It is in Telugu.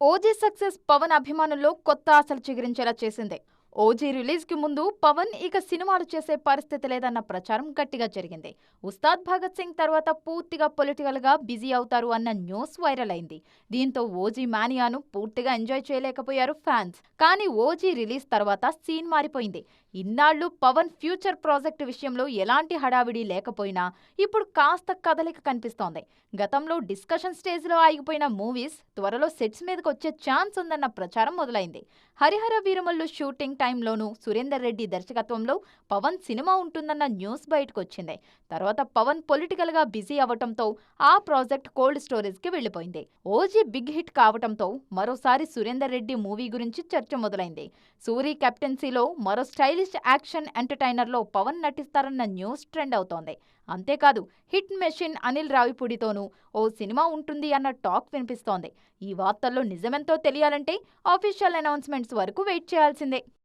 ఓజీ సక్సెస్ పవన్ అభిమానుల్లో కొత్త ఆశలు చిగురించేలా చేసింది. ఓజీ రిలీజ్ కి ముందు పవన్ ఇక సినిమాలు చేసే పరిస్థితి లేదన్న ప్రచారం గట్టిగా జరిగింది. ఉస్తాద్ భగత్ సింగ్ తర్వాత పూర్తిగా పొలిటికల్ గా బిజీ అవుతారు అన్న న్యూస్ వైరల్ అయింది. దీంతో ఓజీ మానియాను పూర్తిగా ఎంజాయ్ చేయలేకపోయారు ఫ్యాన్స్. కానీ ఓజీ రిలీజ్ తర్వాత సీన్ మారిపోయింది. ఇన్నాళ్లు పవన్ ఫ్యూచర్ ప్రాజెక్టు విషయంలో ఎలాంటి హడావిడి లేకపోయినా ఇప్పుడు కాస్త కదలిక కనిపిస్తోంది. గతంలో డిస్కషన్ స్టేజ్ లో ఆగిపోయిన మూవీస్ త్వరలో సెట్స్ మీదకి వచ్చే ఛాన్స్ ఉందన్న ప్రచారం మొదలైంది. హరిహర వీరమల్లు షూటింగ్ టైంలోనూ సురేందర్ రెడ్డి దర్శకత్వంలో పవన్ సినిమా ఉంటుందన్న న్యూస్ బయటకు వచ్చింది. తర్వాత పవన్ పొలిటికల్ గా బిజీ అవటంతో ఆ ప్రాజెక్ట్ కోల్డ్ స్టోరేజ్ కి వెళ్లిపోయింది. ఓజీ బిగ్ హిట్ కావటంతో మరోసారి సురేందర్ రెడ్డి మూవీ గురించి చర్చ మొదలైంది. సూరి కెప్టెన్సీలో మరో స్టైలిష్ యాక్షన్ ఎంటర్టైనర్ లో పవన్ నటిస్తారన్న న్యూస్ ట్రెండ్ అవుతోంది. అంతేకాదు హిట్ మెషిన్ అనిల్ రావిపూడితోనూ ఓ సినిమా ఉంటుంది అన్న టాక్ వినిపిస్తోంది. ఈ వార్తల్లో నిజమెంతో తెలియాలంటే ఆఫీషియల్ అనౌన్స్మెంట్స్ వరకు వెయిట్ చేయాల్సిందే.